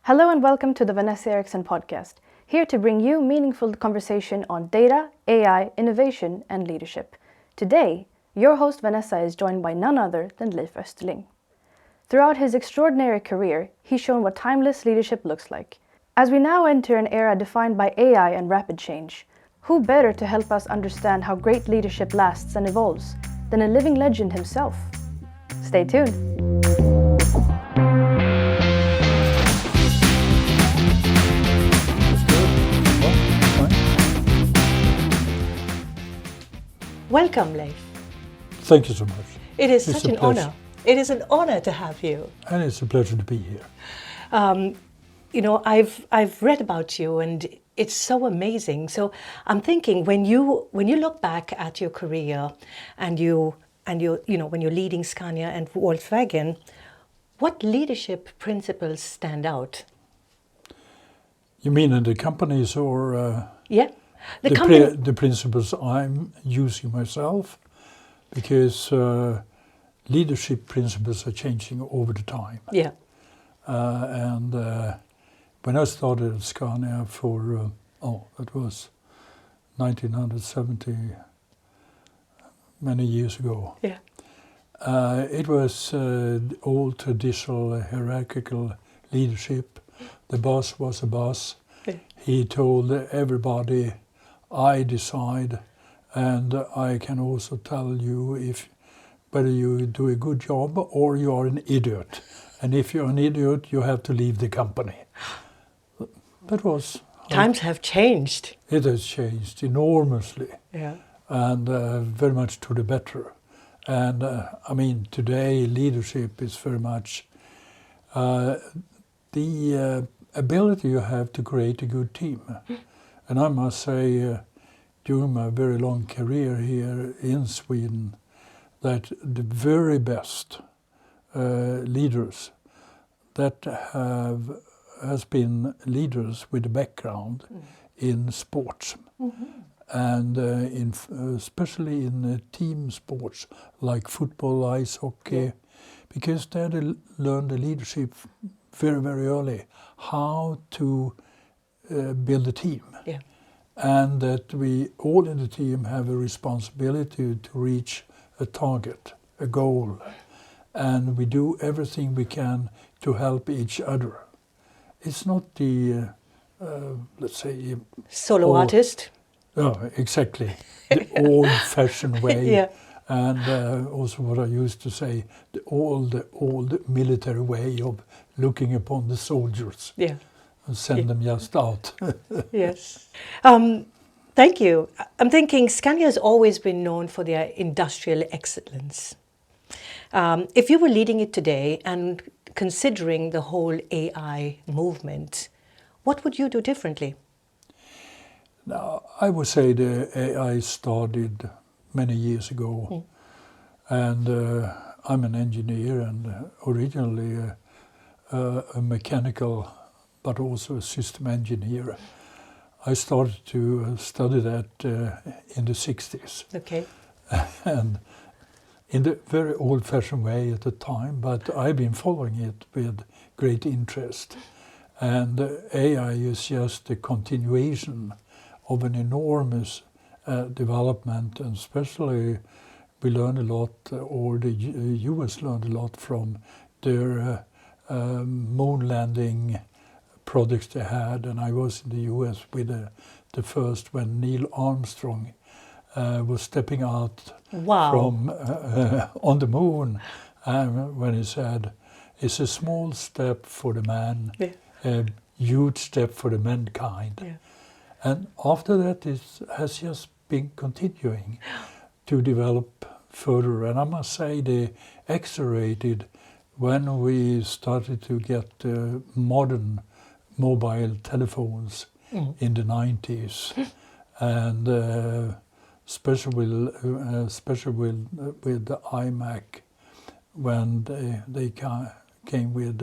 Hello and welcome to the Vanessa Eriksson podcast, here to bring you meaningful conversation on data, AI, innovation and leadership. Today, your host Vanessa is joined by none other than Leif Östling. Throughout his extraordinary career, he's shown what timeless leadership looks like. As we now enter an era defined by AI and rapid change, who better to help us understand how great leadership lasts and evolves than a living legend himself? Stay tuned. Welcome, Leif. Thank you so much. It is such an honor. It is an honor to have you. And it's a pleasure to be here. I've read about you, and it's so amazing. So I'm thinking when you look back at your career, and when you're leading Scania and Volkswagen, what leadership principles stand out? You mean in the companies or? Yeah. The principles I'm using myself, because leadership principles are changing over the time. Yeah. And when I started at Scania it was 1970, many years ago. Yeah. It was old traditional hierarchical leadership. The boss was a boss. Yeah. He told everybody, I decide, and I can also tell you whether you do a good job or you are an idiot. And if you're an idiot, you have to leave the company. That was... Times have changed. It has changed enormously. Yeah. And very much to the better. And today leadership is very much the ability you have to create a good team. And I must say, during my very long career here in Sweden, that the very best leaders that has been leaders with a background in sports, and especially in team sports like football, ice hockey, because they learned the leadership very, very early, how to build a team. Yeah. And that we all in the team have a responsibility to reach a target, a goal. And we do everything we can to help each other. It's not the, let's say... Solo artist? Oh, exactly. The old-fashioned way. Yeah. And also what I used to say, the old military way of looking upon the soldiers. Yeah. And send them just out. Yes. Thank you. I'm thinking Scania has always been known for their industrial excellence. If you were leading it today and considering the whole AI movement, what would you do differently? Now, I would say the AI started many years ago. And I'm an engineer and originally a mechanical but also a system engineer. I started to study that in the 60s. Okay. And in the very old-fashioned way at the time, but I've been following it with great interest. And AI is just a continuation of an enormous development, and especially we learned a lot, or the US learned a lot from their moon landing projects they had, and I was in the US with the first when Neil Armstrong was stepping out from on the moon, when he said, "It's a small step for the man, a huge step for the mankind." Yeah. And after that, it has just been continuing to develop further, and I must say they accelerated when we started to get modern mobile telephones in the 90s, and especially with the iMac, when they came with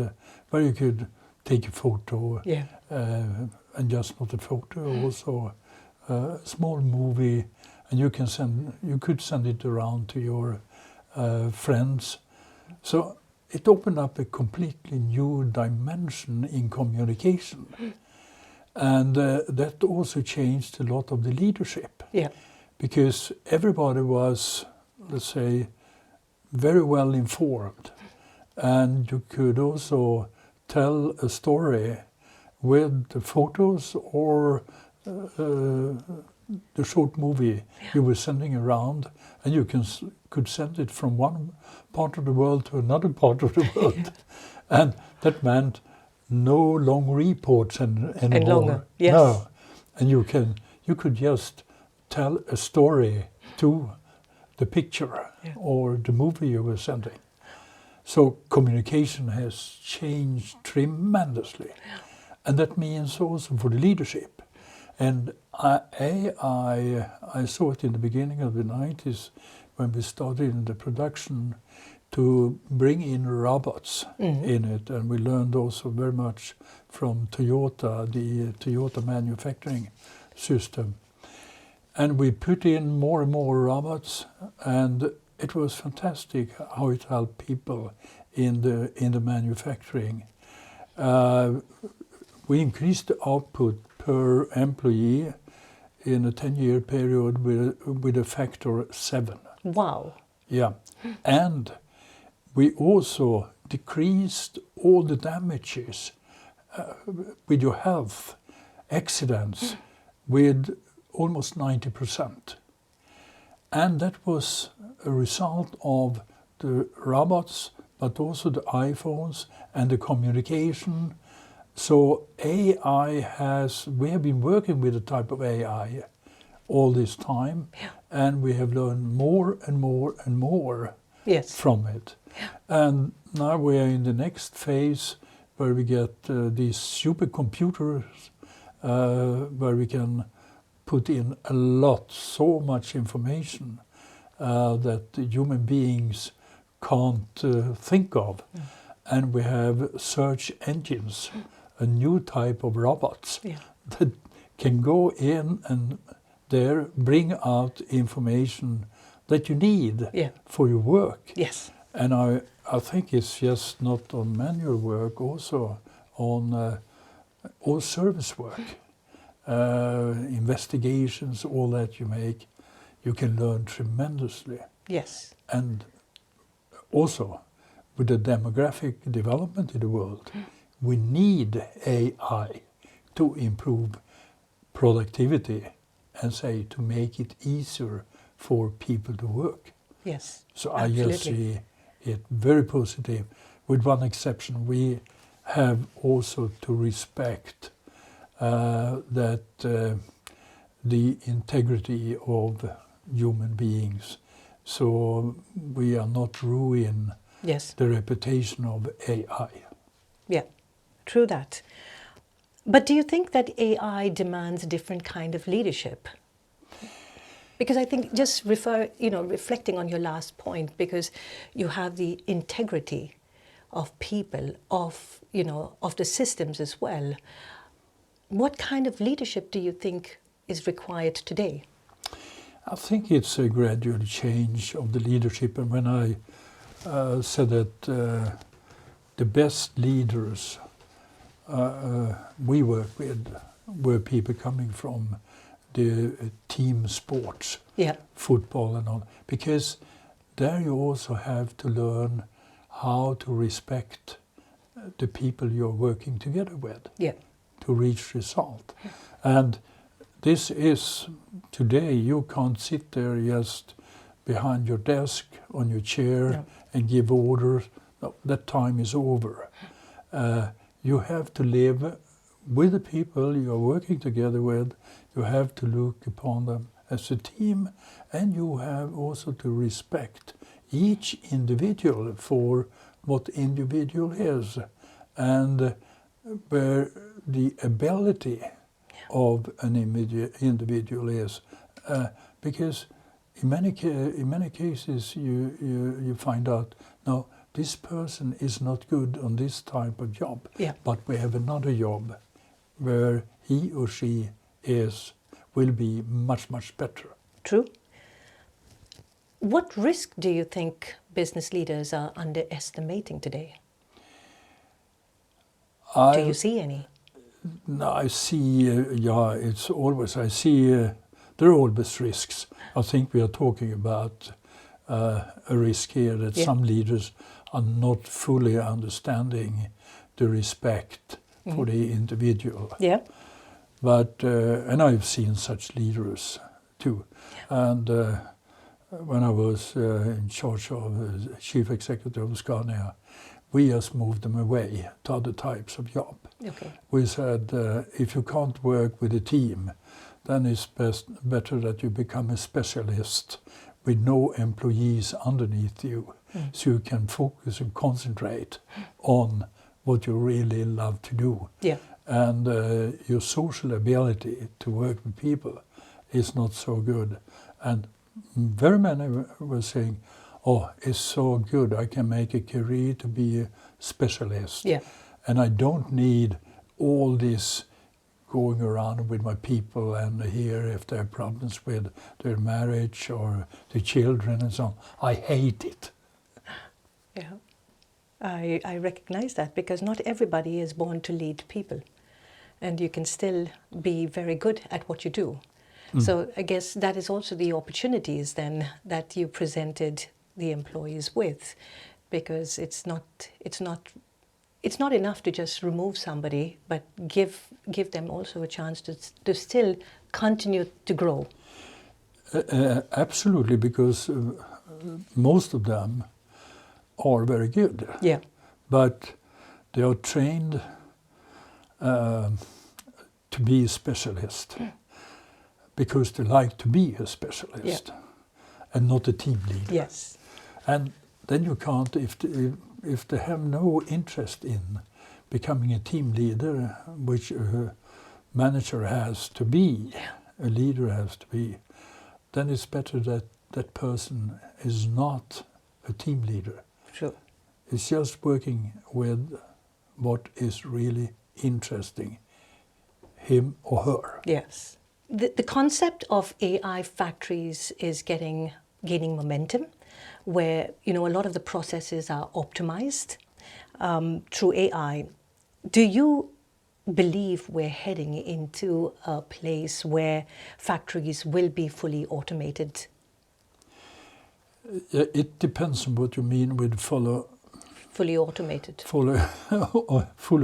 where you could take a photo, and just not a photo, also a small movie, and you could send it around to your friends. So it opened up a completely new dimension in communication. And that also changed a lot of the leadership. Yeah. Because everybody was, let's say, very well informed. And you could also tell a story with the photos or the short movie you were sending around, and you could send it from one part of the world to another part of the world. And that meant no long reports anymore. And longer, yes. No. And you could just tell a story to the picture or the movie you were sending. So communication has changed tremendously. And that means also for the leadership. And I saw it in the beginning of the 90s when we started in the production to bring in robots in it. And we learned also very much from Toyota, the Toyota manufacturing system. And we put in more and more robots, and it was fantastic how it helped people in the manufacturing. We increased the output per employee in a 10-year period with a factor 7. Wow. Yeah. And we also decreased all the damages with your health, accidents, with almost 90%. And that was a result of the robots, but also the iPhones and the communication. So we have been working with a type of AI all this time, and we have learned more and more and more from it. And now we are in the next phase where we get these supercomputers where we can put in so much information that human beings can't think of. And we have search engines, a new type of robots that can go in and there bring out information that you need for your work. Yes. And I think it's just not on manual work, also on all service work. Investigations, all that you make, you can learn tremendously. Yes. And also, with the demographic development in the world, we need AI to improve productivity and to make it easier for people to work. Yes. So absolutely. I just see it very positive. With one exception, we have also to respect that the integrity of human beings, so we are not ruin the reputation of AI. Yeah, true that. But do you think that AI demands a different kind of leadership? Because I think just reflecting on your last point, because you have the integrity of people, of the systems as well. What kind of leadership do you think is required today? I think it's a gradual change of the leadership. And when I said that the best leaders we work with were people coming from the team sports, football and all, because there you also have to learn how to respect the people you're working together with to reach result. And this is, today you can't sit there just behind your desk, on your chair and give orders. No, that time is over. You have to live with the people you're working together with. You have to look upon them as a team, and you have also to respect each individual for what individual is, and where the ability of an individual is. Because in many cases you find out, no, this person is not good on this type of job, but we have another job where he or she will be much, much better. True. What risk do you think business leaders are underestimating today? Do you see any? No, I see, it's always, I see there are always risks. I think we are talking about a risk here that some leaders are not fully understanding the respect for the individual. Yeah. But, and I've seen such leaders too. Yeah. And when I was in charge of chief executive of Scania, we just moved them away to other types of job. Okay. We said, if you can't work with a team, then it's better that you become a specialist with no employees underneath you, so you can focus and concentrate on what you really love to do. Yeah. And your social ability to work with people is not so good. And very many were saying, oh, it's so good, I can make a career to be a specialist. Yeah. And I don't need all this going around with my people and hear if there are problems with their marriage or the children and so on. I hate it. Yeah, I recognize that, because not everybody is born to lead people, and you can still be very good at what you do. So I guess that is also the opportunities then that you presented the employees with, because it's not enough to just remove somebody, but give them also a chance to still continue to grow. Absolutely, because most of them are very good. Yeah. But they are trained to be a specialist because they like to be a specialist and not a team leader. Yes. And then you can't, if they have no interest in becoming a team leader, which a manager has to be, a leader has to be, then it's better that that person is not a team leader. Sure. It's just working with what is really interesting him or her. Yes. The concept of AI factories is gaining momentum, where a lot of the processes are optimized through AI. Do you believe we're heading into a place where factories will be fully automated? It depends on what you mean with Fully automated. Fully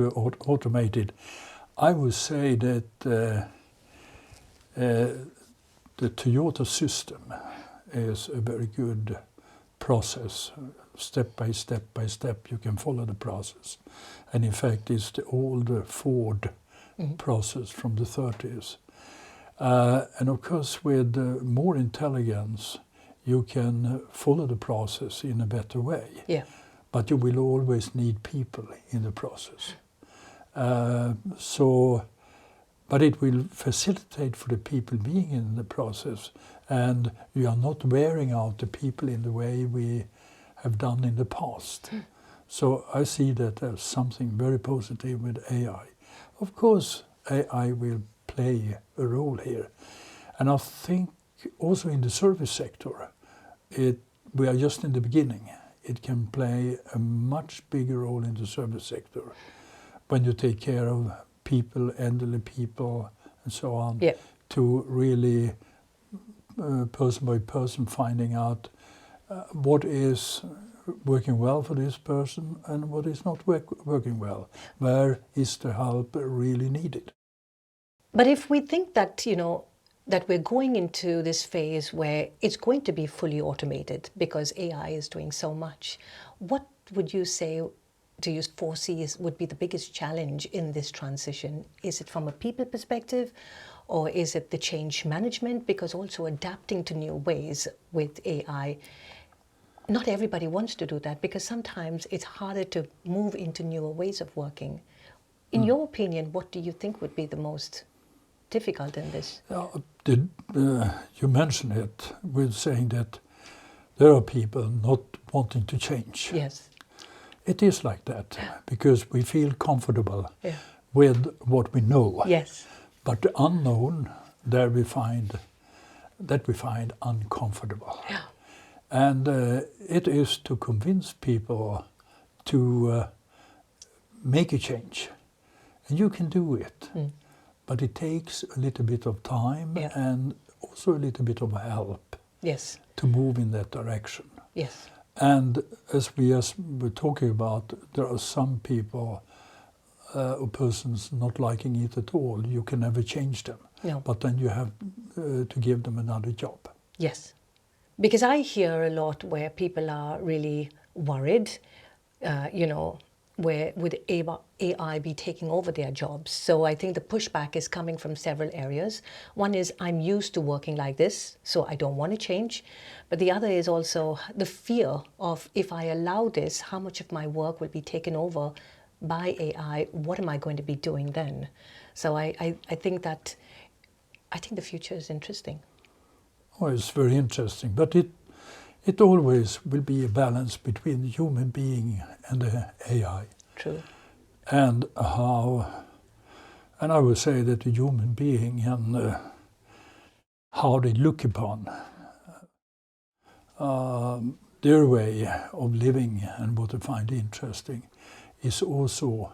automated. I would say that the Toyota system is a very good process. Step by step by step, you can follow the process. And in fact, it's the old Ford process from the 30s. And of course, with more intelligence, you can follow the process in a better way. Yeah. But you will always need people in the process. But it will facilitate for the people being in the process, and we are not wearing out the people in the way we have done in the past. So I see that as something very positive with AI. Of course, AI will play a role here. And I think also in the service sector, we are just in the beginning. It can play a much bigger role in the service sector when you take care of people, elderly people, and so on, to really, person by person, finding out what is working well for this person and what is not working well. Where is the help really needed? But if we think that, that we're going into this phase where it's going to be fully automated because AI is doing so much, what would you say, do you foresee would be the biggest challenge in this transition? Is it from a people perspective, or is it the change management? Because also adapting to new ways with AI, not everybody wants to do that, because sometimes it's harder to move into newer ways of working. In your opinion, what do you think would be the most difficult in this? You mentioned it with saying that there are people not wanting to change. Yes. It is like that because we feel comfortable with what we know. Yes. But the unknown, we find uncomfortable. Yeah. And it is to convince people to make a change. And you can do it. But it takes a little bit of time and also a little bit of help to move in that direction. Yes. And as we were talking about, there are some people or persons not liking it at all. You can never change them. No. But then you have to give them another job. Yes. Because I hear a lot where people are really worried, where would AI be taking over their jobs? So I think the pushback is coming from several areas. One is I'm used to working like this, so I don't want to change. But the other is also the fear of if I allow this, how much of my work will be taken over by AI? What am I going to be doing then? So I think the future is interesting. Oh, it's very interesting, but it always will be a balance between the human being and the AI. True. And I would say that the human being and how they look upon their way of living and what they find interesting is also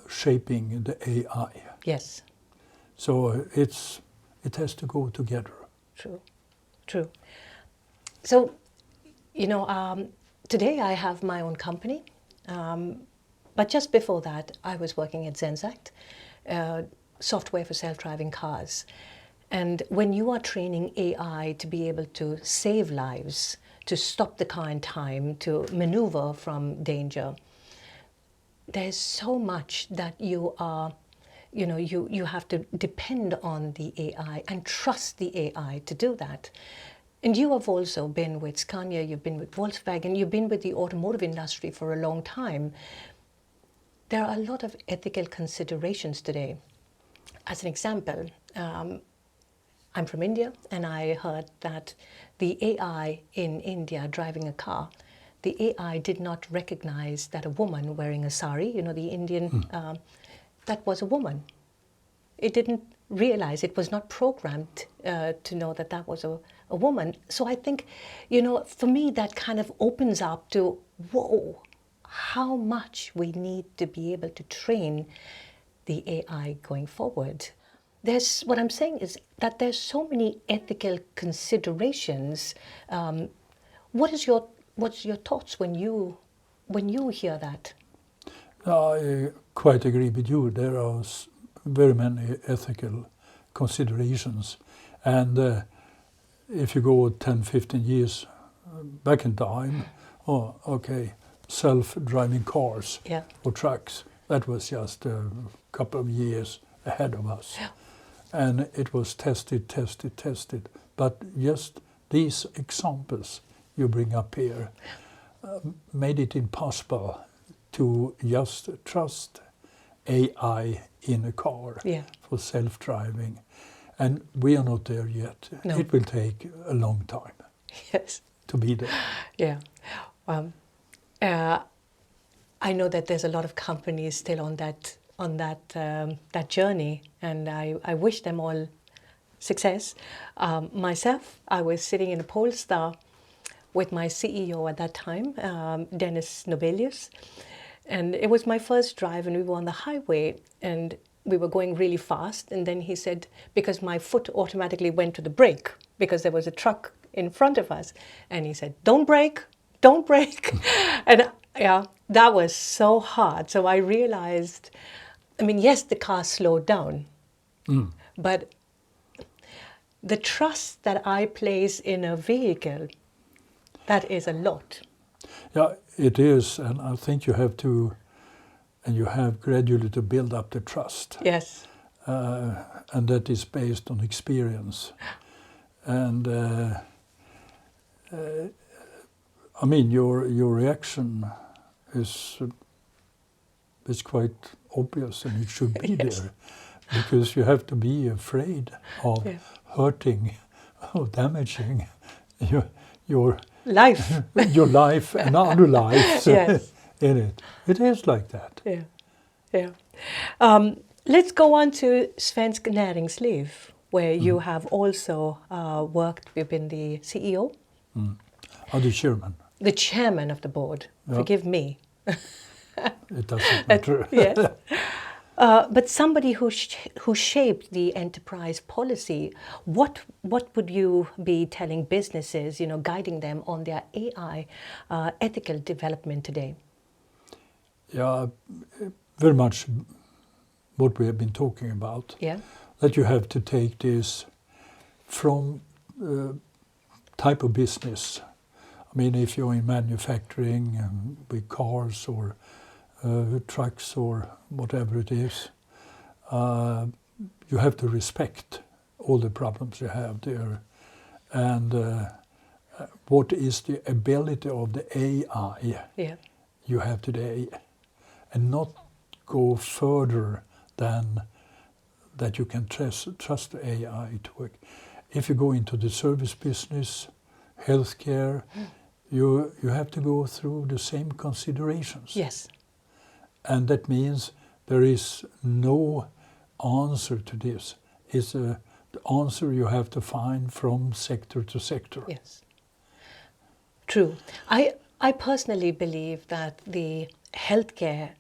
shaping the AI. Yes. So it has to go together. True. So, today I have my own company, but just before that I was working at Svenskt, software for self-driving cars. And when you are training AI to be able to save lives, to stop the car in time, to maneuver from danger, there's so much that you are, you have to depend on the AI and trust the AI to do that. And you have also been with Scania, you've been with Volkswagen, you've been with the automotive industry for a long time. There are a lot of ethical considerations today. As an example, I'm from India, and I heard that the AI in India driving a car, the AI did not recognize that a woman wearing a sari, the Indian, that was a woman. It didn't realize, it was not programmed to know that that was a woman. So I think, for me, that kind of opens up to, whoa, how much we need to be able to train the AI going forward. What I'm saying is that there's so many ethical considerations. What's your thoughts when you hear that? I quite agree with you. There are very many ethical considerations. And if you go 10, 15 years back in time, self-driving cars or trucks, that was just a couple of years ahead of us. Yeah. And it was tested. But just these examples you bring up here made it impossible to just trust AI in a car for self-driving. And we are not there yet. No. It will take a long time to be there. Yeah. I know that there's a lot of companies still on that journey, and I wish them all success. Myself, I was sitting in a Polestar with my CEO at that time, Dennis Nobelius, and it was my first drive, and we were on the highway, and we were going really fast, and then he said, because my foot automatically went to the brake because there was a truck in front of us, and he said, don't brake. And that was so hard. So I realized, yes, the car slowed down, but the trust that I place in a vehicle, that is a lot. Yeah, it is, and I think you have to, and you have gradually to build up the trust. Yes. And that is based on experience. And your reaction is quite obvious, and it should be there, because you have to be afraid of hurting or damaging your life, your life and other lives in it. It is like that. Yeah. Let's go on to Svenskt Näringsliv, where you have also worked. You've been the CEO. the chairman. The chairman of the board. Yeah. Forgive me. It doesn't matter. Yes. But somebody who shaped the enterprise policy, what would you be telling businesses, guiding them on their AI ethical development today? Yeah, very much what we have been talking about. Yeah. That you have to take this from type of business. I mean, if you're in manufacturing with cars or trucks or whatever it is, you have to respect all the problems you have there. And what is the ability of the AI you have today? And not go further than that you can trust the AI to work. If you go into the service business, healthcare, you have to go through the same considerations. Yes. And that means there is no answer to this. It's the answer you have to find from sector to sector. Yes. True. I personally believe that the healthcare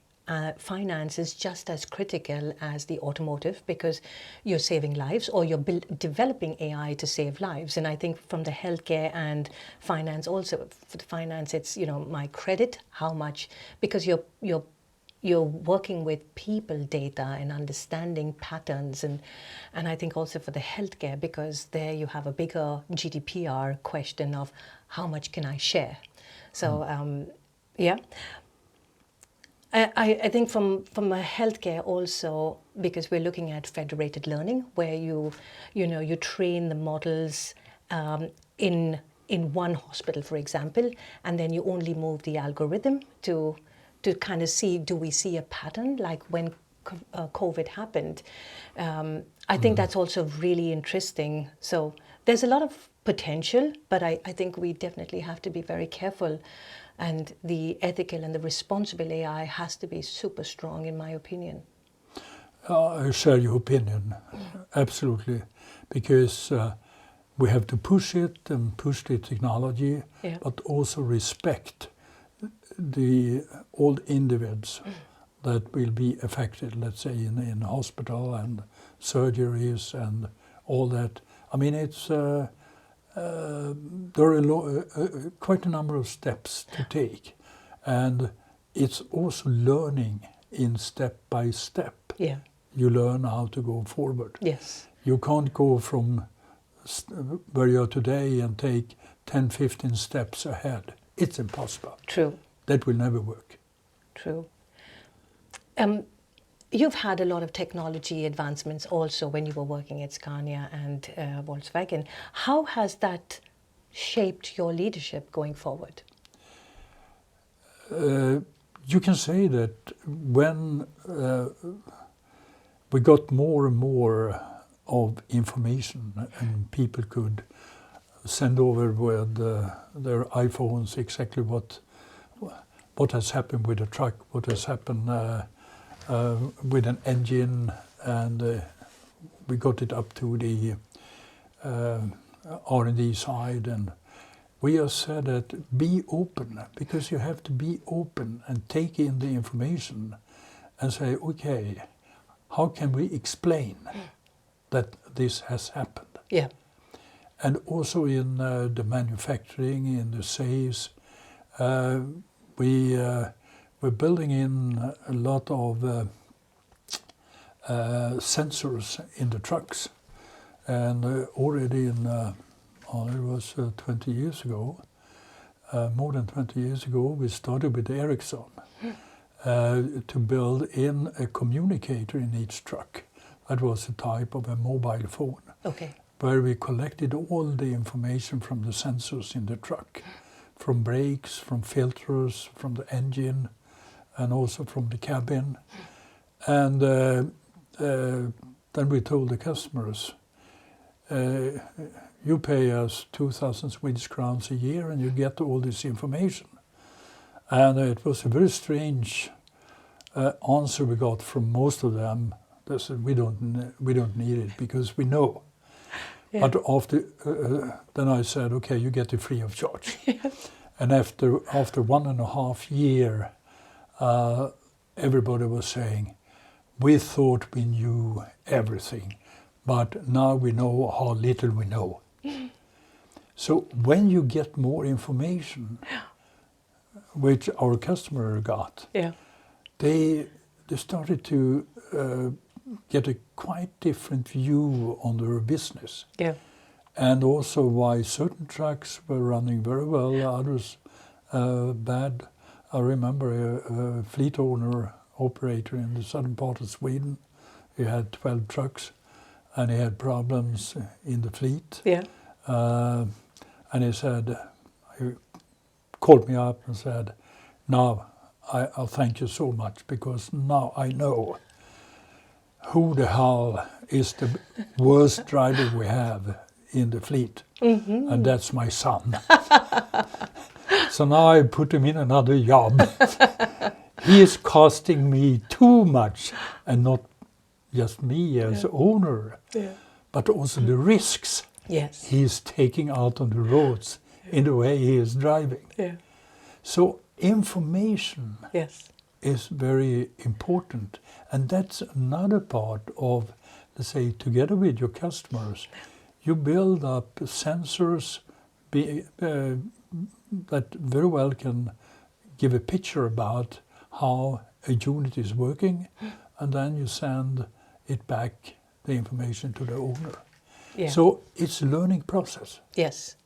finance is just as critical as the automotive, because you're saving lives, or you're developing AI to save lives. And I think from the healthcare and finance also, for the finance, it's my credit, how much, because you're working with people data and understanding patterns, and I think also for the healthcare, because there you have a bigger GDPR question of how much can I share. So yeah. I think from a healthcare also, because we're looking at federated learning, where you train the models in one hospital, for example, and then you only move the algorithm to kind of see, do we see a pattern like when COVID happened? I think that's also really interesting. So there's a lot of potential, but I think we definitely have to be very careful. And the ethical and the responsible AI has to be super strong, in my opinion. I share your opinion, absolutely, because we have to push it and push the technology, but also respect the all individuals that will be affected, let's say, in hospital and surgeries and all that. I mean, it's there are quite a number of steps to take, and it's also learning in step by step. Yeah. You learn how to go forward. Yes. You can't go from where you are today and take 10, 15 steps ahead. It's impossible. True. That will never work. True. You've had a lot of technology advancements also when you were working at Scania and Volkswagen. How has that shaped your leadership going forward? You can say that when we got more and more of information and people could send over with their iPhones exactly what has happened with a truck, what has happened with an engine, and we got it up to the R&D side, and we have said that be open, because you have to be open and take in the information and say, okay, how can we explain that this has happened? Yeah. And also in the manufacturing, in the sales, we're building in a lot of sensors in the trucks. And already in, it was 20 years ago, more than 20 years ago, we started with Eriksson to build in a communicator in each truck. That was a type of a mobile phone. Okay. Where we collected all the information from the sensors in the truck, from brakes, from filters, from the engine, and also from the cabin. And then we told the customers, you pay us 2,000 Swedish crowns a year and you get all this information. And it was a very strange answer we got from most of them. They said, we don't need it because we know. Yeah. But after then I said, okay, you get it free of charge. Yes. And after 1.5 years, everybody was saying, we thought we knew everything, but now we know how little we know. So when you get more information, which our customer got, Yeah. they started to get a quite different view on their business. Yeah. And also why certain trucks were running very well, others bad. I remember a fleet owner, operator in the southern part of Sweden. He had 12 trucks and he had problems in the fleet. Yeah. And he said, he called me up and said, now I'll thank you so much because now I know who the hell is the worst driver we have in the fleet. Mm-hmm. And that's my son. So now I put him in another job. He is costing me too much, and not just me as owner, but also the risks he's taking out on the roads in the way he is driving. Yeah. So information is very important, and that's another part of, let's say, together with your customers, you build up sensors that very well can give a picture about how a unit is working, and then you send it back, the information to the owner. Yeah. So it's a learning process. Yes.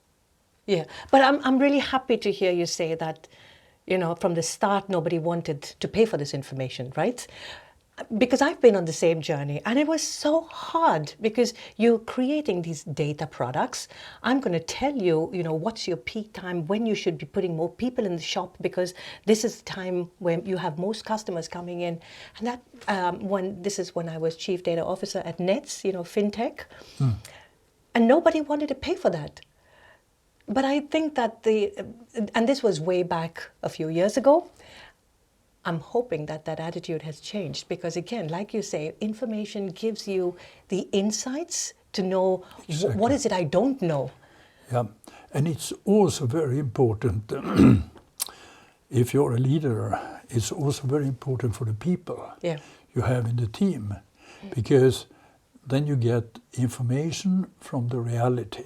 Yeah. But I'm really happy to hear you say that, you know, from the start, nobody wanted to pay for this information, right? Because I've been on the same journey, and it was so hard because you're creating these data products. I'm going to tell you, you know, what's your peak time, when you should be putting more people in the shop, because this is the time when you have most customers coming in. And that this is when I was chief data officer at Nets, you know, fintech, and nobody wanted to pay for that. But I think that and this was way back a few years ago. I'm hoping that that attitude has changed because, again, like you say, information gives you the insights to know what is it I don't know. Yeah, and it's also very important, if you're a leader, it's also very important for the people you have in the team, because then you get information from the reality,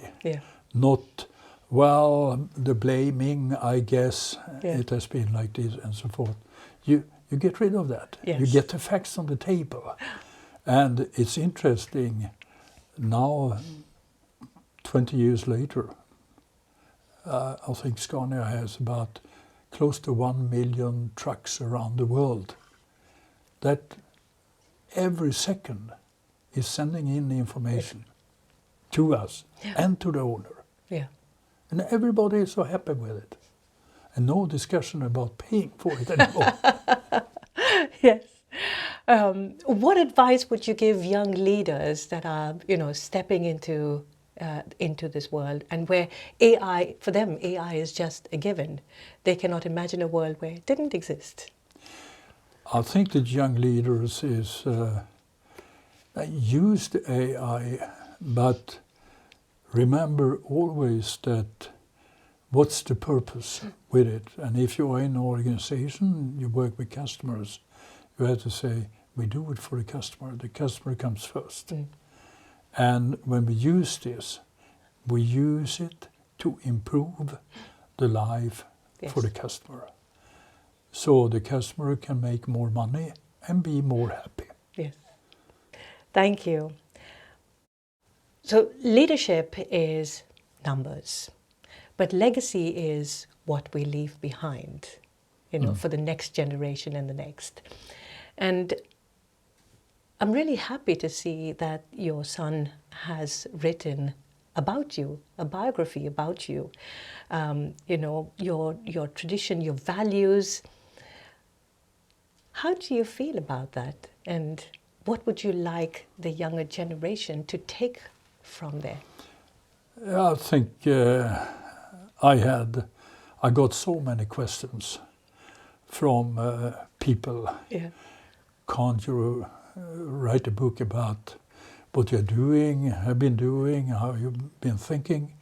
not, well, the blaming, I guess, it has been like this and so forth. You get rid of that. Yes. You get the facts on the table. And it's interesting, now, 20 years later, I think Scania has about close to 1 million trucks around the world. That every second is sending in the information to us and to the owner. Yeah. And everybody is so happy with it. And no discussion about paying for it anymore. Yes. What advice would you give young leaders that are, you know, stepping into this world, and where AI, for them, AI is just a given? They cannot imagine a world where it didn't exist. I think that young leaders is use the AI, but remember always that what's the purpose with it? And if you are in an organization, you work with customers, you have to say, we do it for the customer comes first. And when we use this, we use it to improve the life for the customer. So the customer can make more money and be more happy. Yes. Thank you. So leadership is numbers. But legacy is what we leave behind, you know, for the next generation and the next. And I'm really happy to see that your son has written about you, a biography about you, you know, your tradition, your values. How do you feel about that? And what would you like the younger generation to take from there? I think I got so many questions from people. Yeah. Can't you write a book about what you're doing, have been doing, how you've been thinking,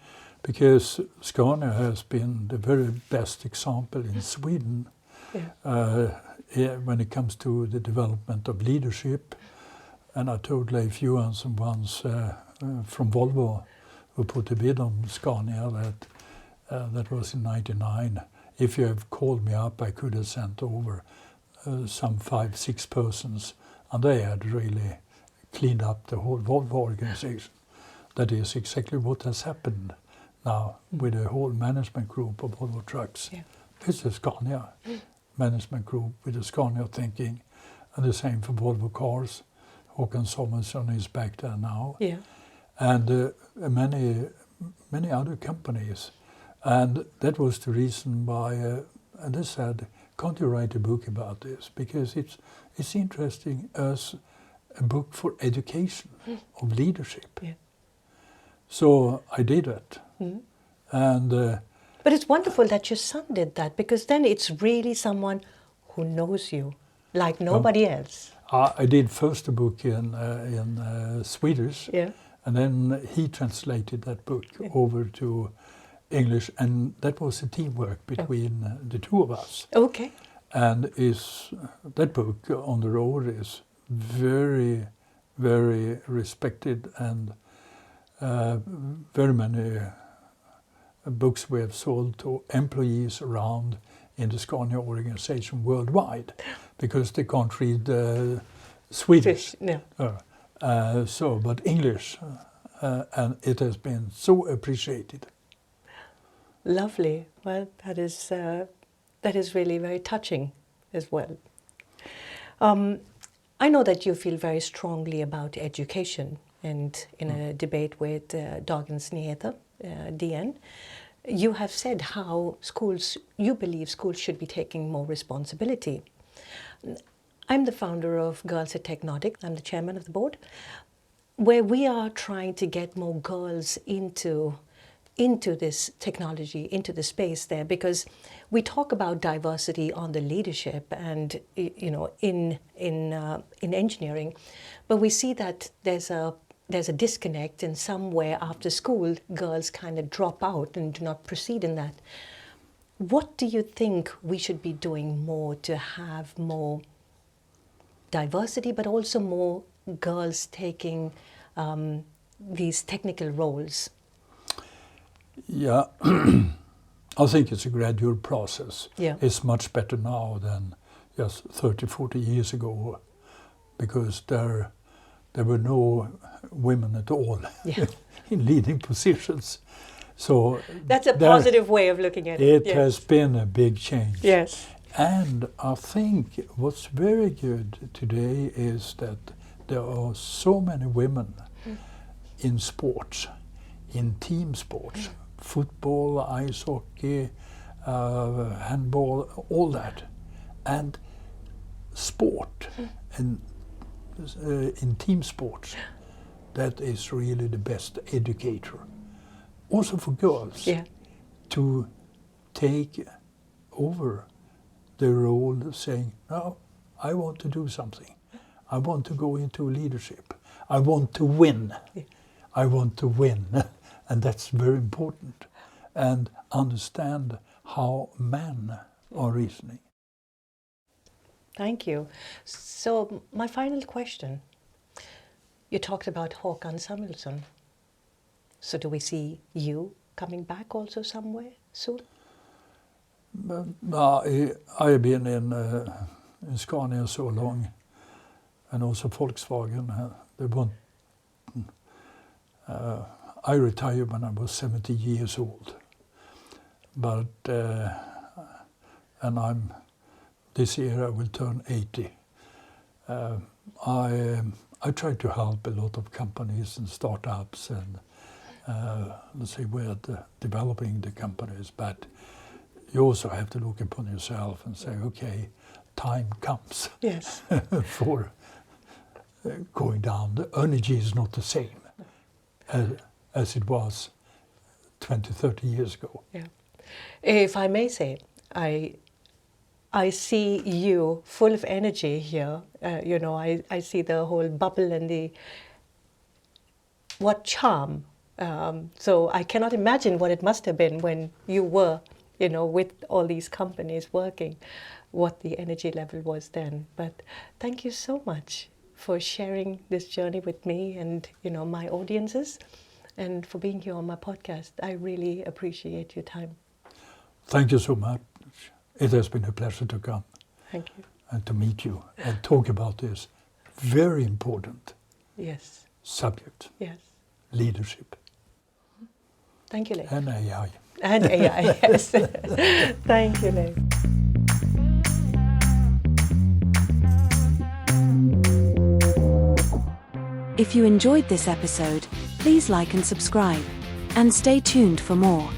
because Scania has been the very best example in Sweden when it comes to the development of leadership. And I told Leif Östling once from Volvo, who put a bid on Scania, that was in '99. If you have called me up, I could have sent over some 5-6 persons, and they had really cleaned up the whole Volvo organization. That is exactly what has happened now with the whole management group of Volvo Trucks. Yeah. It's a Scania management group with the Scania thinking, and the same for Volvo Cars. Håkan Samuelsson is back there now. Yeah. And many other companies. And that was the reason why, and they said, can't you write a book about this? Because it's interesting as a book for education of leadership. Yeah. So I did it. And but it's wonderful that your son did that, because then it's really someone who knows you like nobody else. I did first a book in Swedish, and then he translated that book over to English, and that was a teamwork between the two of us. Okay. And that book, On the Road, is very, very respected, and very many books we have sold to employees around in the Scania organization worldwide, because they can't read Swedish. But English, and it has been so appreciated. Lovely. Well, that is really very touching as well. I know that you feel very strongly about education, and in a debate with Dagens Nyheter, DN, you have said how you believe schools should be taking more responsibility. I'm the founder of Girls at Technotic. I'm the chairman of the board, where we are trying to get more girls into this technology, into the space there, because we talk about diversity on the leadership and in engineering, but we see that there's a disconnect, and somewhere after school girls kind of drop out and do not proceed in that. What do you think we should be doing more to have more diversity, but also more girls taking these technical roles? Yeah, I think it's a gradual process. Yeah. It's much better now than just 30, 40 years ago, because there were no women at all in leading positions. So that's a positive way of looking at it. It has been a big change. Yes. And I think what's very good today is that there are so many women in sports, in team sports, football, ice hockey, handball, all that. And sport, and in team sports, that is really the best educator. Also for girls to take over the role of saying, no, I want to do something. I want to go into leadership. I want to win. I want to win. And that's very important. And understand how men are reasoning. Thank you. So my final question. You talked about Håkan Samuelsson. So do we see you coming back also somewhere soon? I have been in Scania so long, and also Volkswagen. I retired when I was 70 years old, but and this year I will turn 80. I try to help a lot of companies and startups, and let's say we're developing the companies, but you also have to look upon yourself and say, okay, time comes for going down. The energy is not the same as it was 20, 30 years ago. Yeah. If I may say, I see you full of energy here. I see the whole bubble and what charm. So I cannot imagine what it must have been when you were, with all these companies working, what the energy level was then. But thank you so much for sharing this journey with me and, my audiences, and for being here on my podcast. I really appreciate your time. Thank you so much. It has been a pleasure to come. Thank you. And to meet you and talk about this very important subject. Yes. Leadership. Thank you, Leif. And AI. And AI, yes. Thank you, Leif. If you enjoyed this episode, please like and subscribe, and stay tuned for more.